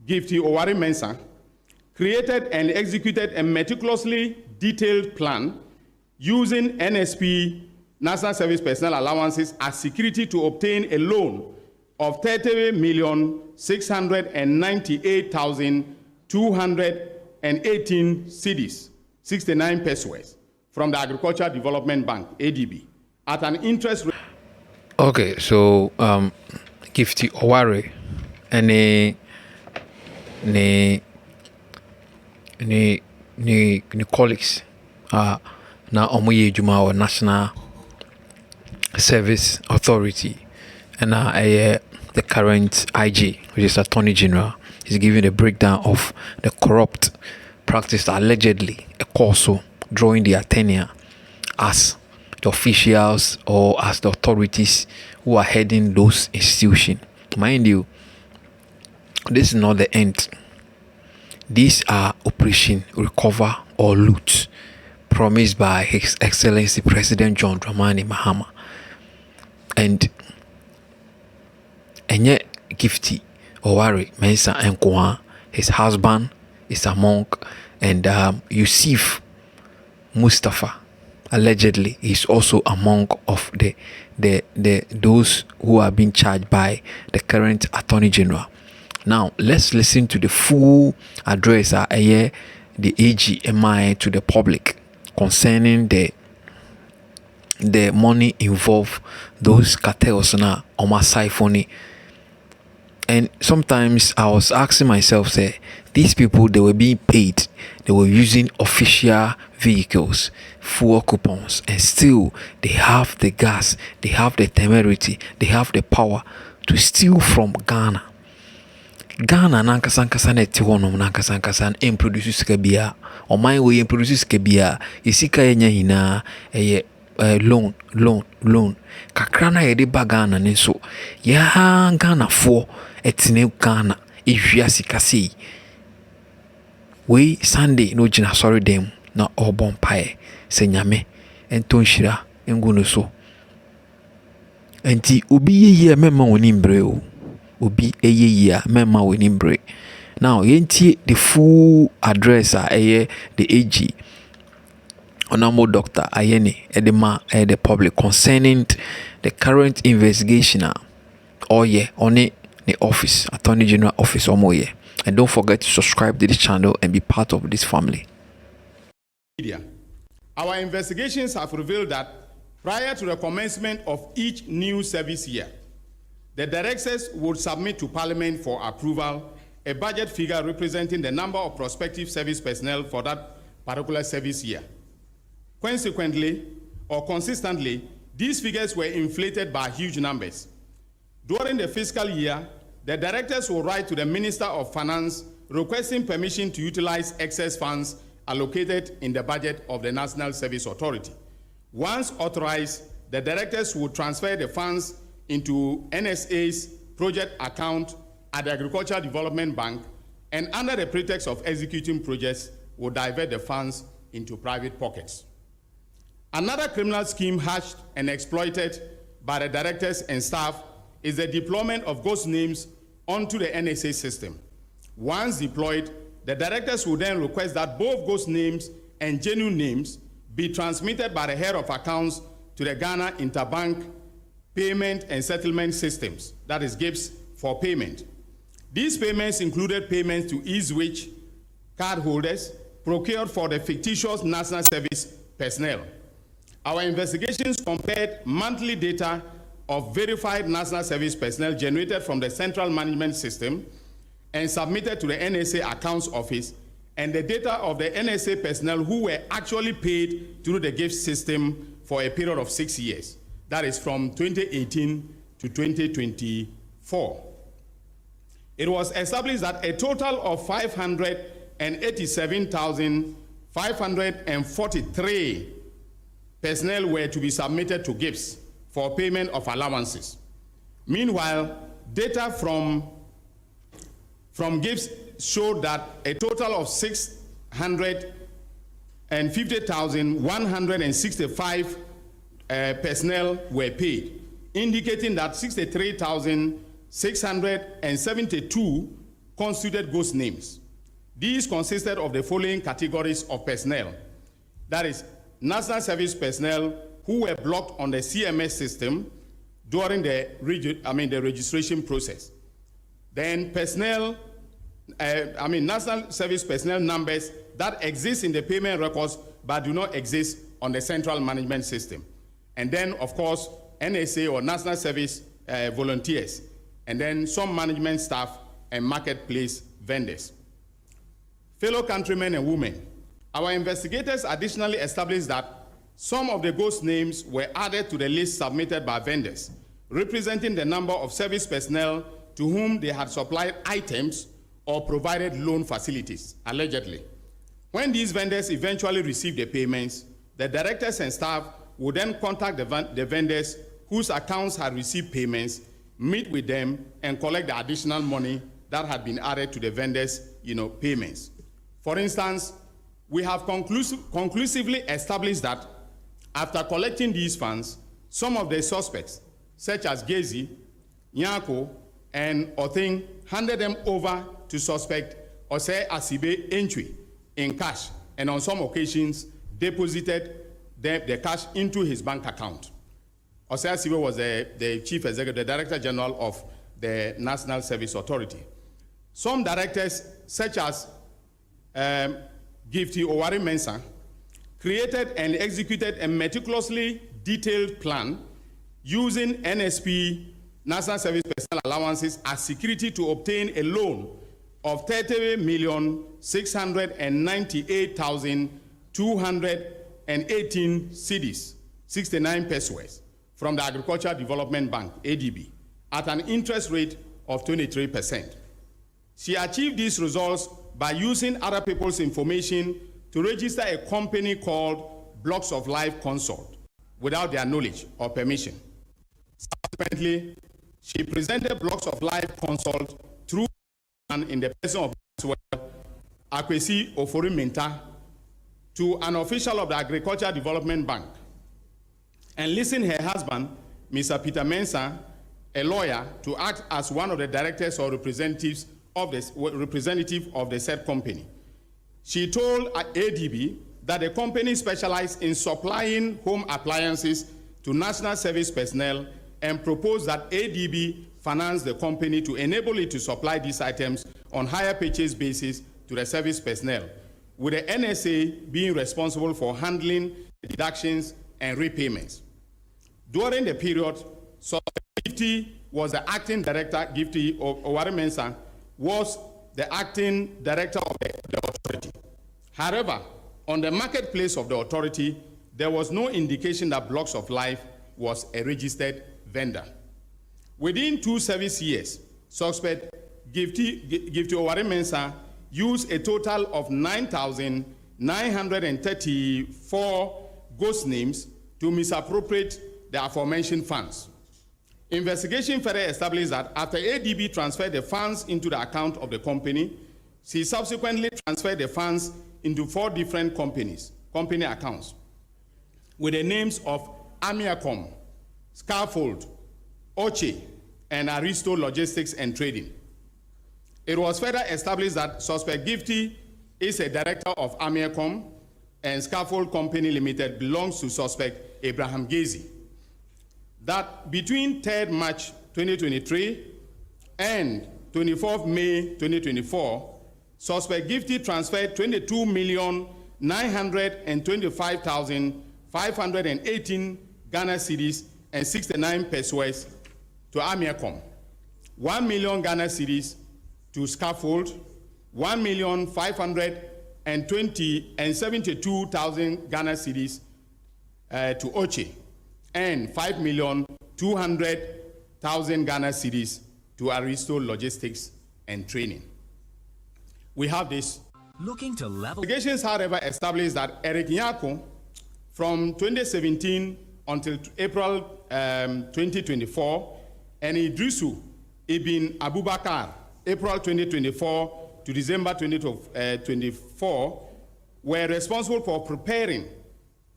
Gifty Owari Mensah, created and executed a meticulously detailed plan using NSP, National Service Personnel Allowances, as security to obtain a loan of 30,698,218 cedis, 69 pesos, from the Agricultural Development Bank, ADB, at an interest rate. Okay, so Gifty Owari and ne colleagues na omoye juma or National Service Authority and the current IG, which is Attorney General, is giving a breakdown of the corrupt practice allegedly also drawing their tenure as the officials or as the authorities who are heading those institutions. Mind you, this is not the end. These are Operation Recover or Loot, promised by His Excellency President John Dramani Mahama. And yet Gifty Owari Mensah Nkoa, his husband is a monk, and Yusuf Mustafa allegedly is also among of the those who are being charged by the current Attorney General. Now let's listen to the full address the AGMI to the public concerning the money involved, those cartels na siphony. And sometimes I was asking myself, say, these people, they were being paid, they were using official vehicles, fuel coupons, and still they have the gas, they have the temerity, they have the power to steal from Ghana. Ghana nankasankasa na ti honom nankasankasa en produce sika bia o man we en produce sika bia isika yenya hina loan kakra na ye de ba Ghana ne so ya Ghana fo etine Ghana ehwia sika sei we Sunday no gina sorry dem na obon pae se nyame ento nhira engu no so enti obi yeye mema woni mbre o obi eyeyia mema woni mbre. Now yenti the full address the AG Honorable Dr. Ayeni Edema the public concerning the current investigation on the office, Attorney General Office Omoye. And don't forget to subscribe to this channel and be part of this family. Our investigations have revealed that prior to the commencement of each new service year, the directors would submit to Parliament for approval a budget figure representing the number of prospective service personnel for that particular service year. Consequently, or consistently, these figures were inflated by huge numbers. During the fiscal year, the directors will write to the Minister of Finance requesting permission to utilize excess funds allocated in the budget of the National Service Authority. Once authorized, the directors will transfer the funds into NSA's project account at the Agricultural Development Bank, and under the pretext of executing projects, will divert the funds into private pockets. Another criminal scheme hatched and exploited by the directors and staff is the deployment of ghost names onto the NSA system. Once deployed, the directors will then request that both ghost names and genuine names be transmitted by the head of accounts to the Ghana Interbank Payment and Settlement Systems, that is GIPS, for payment. These payments included payments to Eastwich cardholders procured for the fictitious National Service personnel. Our investigations compared monthly data of verified National Service personnel generated from the Central Management System and submitted to the NSA Accounts Office, and the data of the NSA personnel who were actually paid through the GIFT system for a period of 6 years. That is from 2018 to 2024. It was established that a total of 587,543 personnel were to be submitted to GIPS for payment of allowances. Meanwhile, data from GIPS showed that a total of 650,165 personnel were paid, indicating that 63,672 constituted ghost names. These consisted of the following categories of personnel. That is, national service personnel who were blocked on the CMS system during the registration process. Then personnel, national service personnel numbers that exist in the payment records but do not exist on the central management system. And then, of course, NSA or national service volunteers, and then some management staff and marketplace vendors. Fellow countrymen and women, our investigators additionally established that some of the ghost names were added to the list submitted by vendors, representing the number of service personnel to whom they had supplied items or provided loan facilities, allegedly. When these vendors eventually received the payments, the directors and staff would then contact the vendors whose accounts had received payments, meet with them, and collect the additional money that had been added to the vendors' payments. For instance, we have conclusively established that after collecting these funds, some of the suspects, such as Gezi, Nyako, and Othing, handed them over to suspect Osei Asibe Entry in cash, and on some occasions deposited the cash into his bank account. Osei Asibe was the chief executive, the director general of the National Service Authority. Some directors, such as Gifty Owari Mensah, created and executed a meticulously detailed plan using NSP, National Service Personnel Allowances, as security to obtain a loan of 30,698,218 cedis, 69 pesos, from the Agricultural Development Bank, ADB, at an interest rate of 23%. She achieved these results by using other people's information to register a company called Blocks of Life Consult without their knowledge or permission. Subsequently, she presented Blocks of Life Consult through and in the person of Akwesi Ofori-Mintah to an official of the Agricultural Development Bank, and listened her husband, Mr. Peter Mensah, a lawyer, to act as one of the directors or representative of the said company. She told ADB that the company specialized in supplying home appliances to national service personnel and proposed that ADB finance the company to enable it to supply these items on hire purchase basis to the service personnel, with the NSA being responsible for handling deductions and repayments. During the period, Gifty was the acting director, Gifty Owari Mensah was the acting director of the authority. However, on the marketplace of the authority, there was no indication that Blocks of Life was a registered vendor. Within 2 service years, suspect Gifty Owari Mensah used a total of 9,934 ghost names to misappropriate the aforementioned funds. Investigation further established that after ADB transferred the funds into the account of the company, she subsequently transferred the funds into 4 different company accounts with the names of Amiacom, Scaffold, Oche, and Aristo Logistics and Trading. It was further established that suspect Gifty is a director of Amiacom, and Scaffold Company Limited belongs to suspect Abraham Gezi. That between 3rd March 2023 and 24th May 2024, suspect Gifty transferred 22,925,518 Ghana cedis and 69 pesos to Amiacom, 1 million Ghana cedis to Scaffold, 1,572,000 Ghana cedis to Oche, and 5,200,000 Ghana cedis to Aristo Logistics and Training. We have this. Looking to level. Investigations, however, established that Eric Nyako, from 2017 until April 2024, and Idrisu Ibn Abubakar, April 2024 to December 2024, were responsible for preparing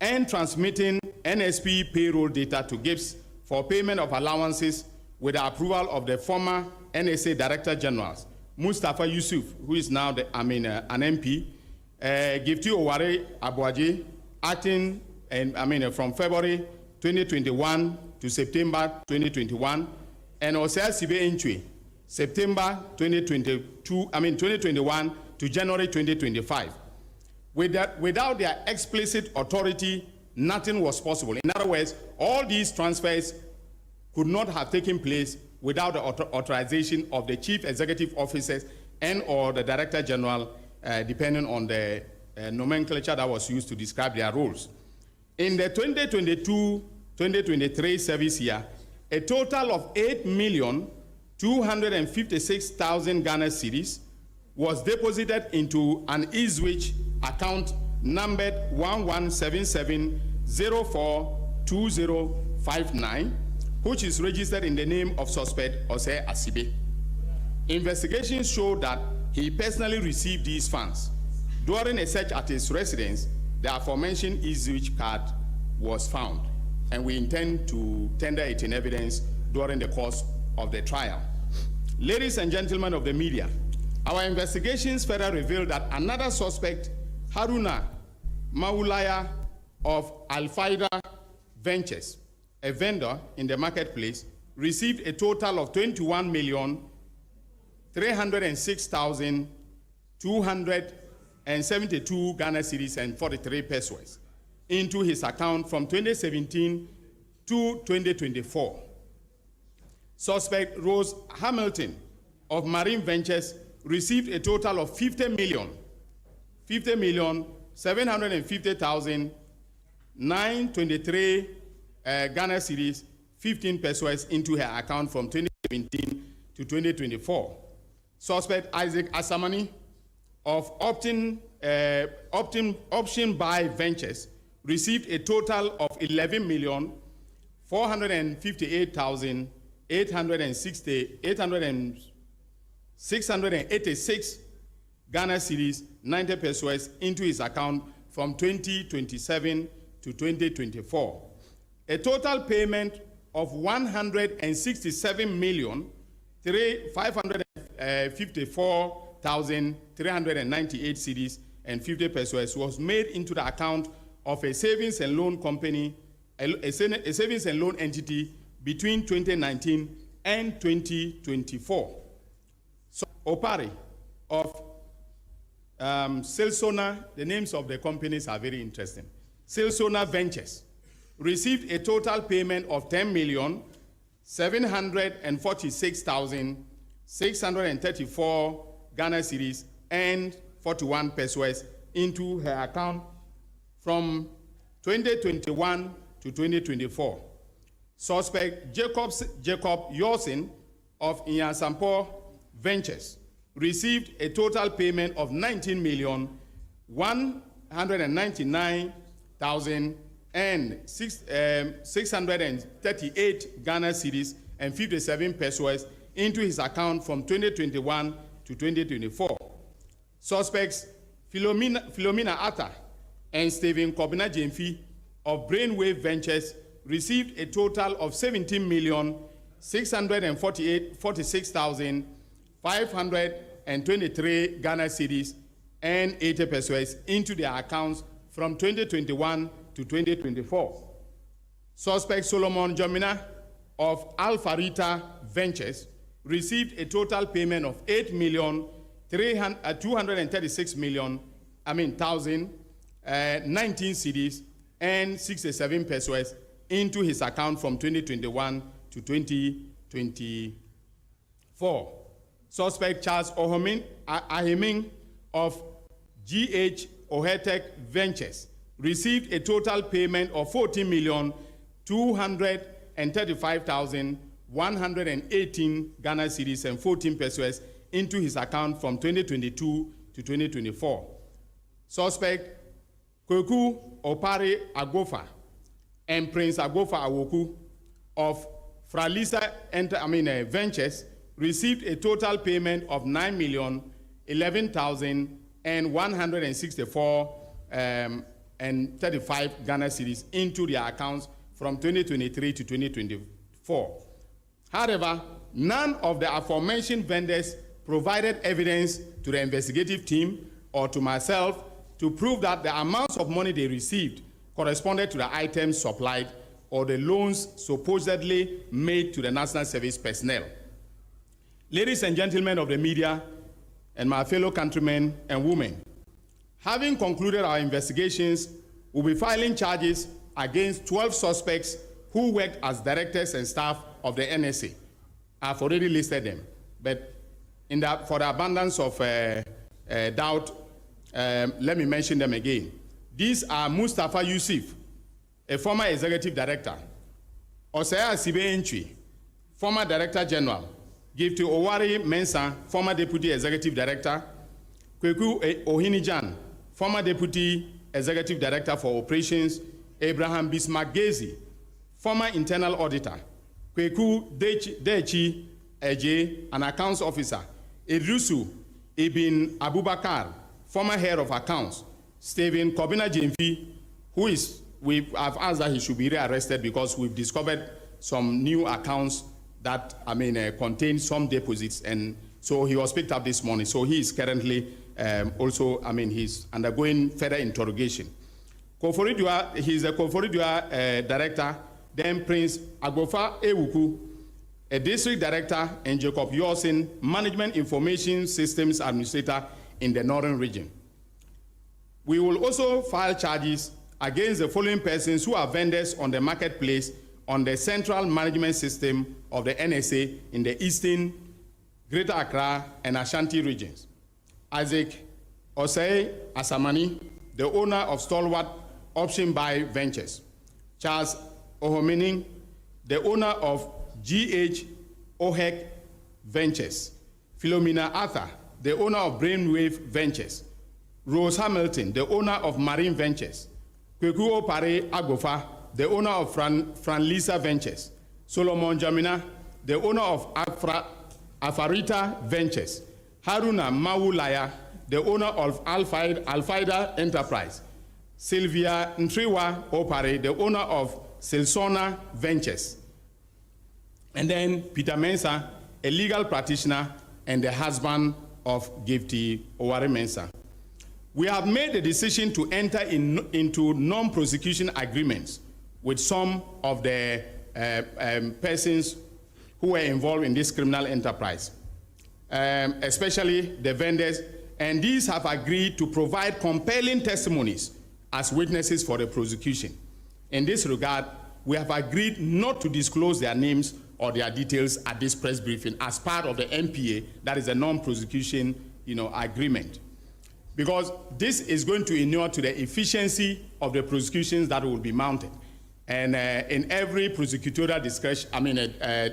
and transmitting NSP payroll data to GIPS for payment of allowances with the approval of the former NSA Director Generals, Mustafa Yusuf, who is now an MP, Gifty Oware Abuaji, acting from February 2021 to September 2021, and Osea Sibe Enchwe, September 2021 to January 2025. Without their explicit authority, nothing was possible. In other words, all these transfers could not have taken place without the authorization of the chief executive officers and or the director general, depending on the nomenclature that was used to describe their roles. In the 2022-2023 service year, a total of 8,256,000 Ghana cedis was deposited into an Eiiii account numbered 1177042059, which is registered in the name of suspect Osei Asibe. Investigations show that he personally received these funds. During a search at his residence, the aforementioned Eiiii card was found, and we intend to tender it in evidence during the course of the trial. Ladies and gentlemen of the media, our investigations further revealed that another suspect, Haruna Maulaya of Al-Faida Ventures, a vendor in the marketplace, received a total of 21,306,272 Ghana cedis and 43 pesos into his account from 2017 to 2024. Suspect Rose Hamilton of Marine Ventures received a total of 50,750,923 Ghana cedis, 15 pesos into her account from 2017 to 2024. Suspect Isaac Asamani of Option Buy Ventures received a total of 11,458,686 Ghana cedis, 90 pesos into his account from 2027 to 2024. A total payment of 167,554,398 cedis and 50 pesos was made into the account of a savings and loan company, a savings and loan entity between 2019 and 2024. So, Opari of Silsona, the names of the companies are very interesting. Silsona Ventures received a total payment of 10,746,634 Ghana cedis and 41 pesos into her account from 2021 to 2024. Suspect Jacob Yorsin of Inyasampo Ventures received a total payment of 19,199,638 Ghana cedis and 57 pesos into his account from 2021 to 2024. Suspects Philomena Atta and Stephen Kobina Jemfi of Brainwave Ventures received a total of 17,646,523 Ghana cedis and 80 pesos into their accounts from 2021 to 2024. Suspect Solomon Jomina of Alpha Rita Ventures received a total payment of 8,236,019 cedis and 67 pesos into his account from 2021 to 2024. Suspect Charles Ahiming of GH Ohetech Ventures received a total payment of 14,235,118 Ghana cedis and 14 pesos into his account from 2022 to 2024. Suspect Kweku Opare Agofa and Prince Agofa Awoku of Fralisa Ventures received a total payment of 9,011,164 and 35 Ghana cedis into their accounts from 2023 to 2024. However, none of the aforementioned vendors provided evidence to the investigative team or to myself to prove that the amounts of money they received corresponded to the items supplied or the loans supposedly made to the National Service personnel. Ladies and gentlemen of the media and my fellow countrymen and women, having concluded our investigations, we'll be filing charges against 12 suspects who worked as directors and staff of the NSA. I've already listed them, but for the abundance of doubt, let me mention them again. These are Mustafa Yusuf, a former executive director; Osea Sibe Entry, former director general; Gifty Owari Mensah, former deputy executive director; Kweku Ohinijan, former deputy executive director for operations; Abraham Bismarck Gezi, former internal auditor; Kweku Dechi Eje, an accounts officer; Idrusu Ibn Abubakar, former head of accounts; Stephen Kobina Jemfi, I've asked that he should be rearrested because we've discovered some new accounts that, contain some deposits, and so he was picked up this morning. So he is currently he's undergoing further interrogation. Koforidua, he's a Koforidua director, then Prince Agbofa Ewuku, a district director, and Jacob Yorsin, management information systems administrator in the northern region. We will also file charges against the following persons who are vendors on the marketplace on the central management system of the NSA in the eastern, Greater Accra, and Ashanti regions. Isaac Osei Asamani, the owner of Stalwart Option Buy Ventures; Charles Ohomening, the owner of GH Ohek Ventures; Philomena Arthur, the owner of Brainwave Ventures; Rose Hamilton, the owner of Marine Ventures; Kweku Opare Agbofa, the owner of Franlisa Ventures; Solomon Jamina, the owner of Afarita Ventures; Haruna Mawulaya, the owner of Alfaida Enterprise; Sylvia Ntriwa Opare, the owner of Silsona Ventures; and then Peter Mensah, a legal practitioner and the husband of Gifty Owari Mensah. We have made the decision to enter into non-prosecution agreements with some of the persons who were involved in this criminal enterprise, especially the vendors, and these have agreed to provide compelling testimonies as witnesses for the prosecution. In this regard, we have agreed not to disclose their names or their details at this press briefing as part of the NPA, that is a non-prosecution agreement, because this is going to inure to the efficiency of the prosecutions that will be mounted. And in every prosecutorial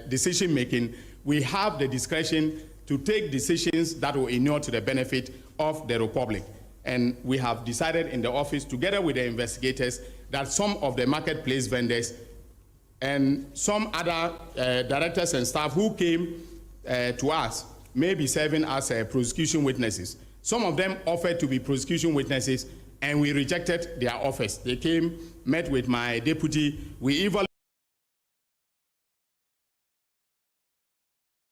decision making, we have the discretion to take decisions that will inure to the benefit of the Republic. And we have decided in the office, together with the investigators, that some of the marketplace vendors and some other directors and staff who came to us may be serving as prosecution witnesses. Some of them offered to be prosecution witnesses, and we rejected their offers. They came, met with my deputy, we evaluated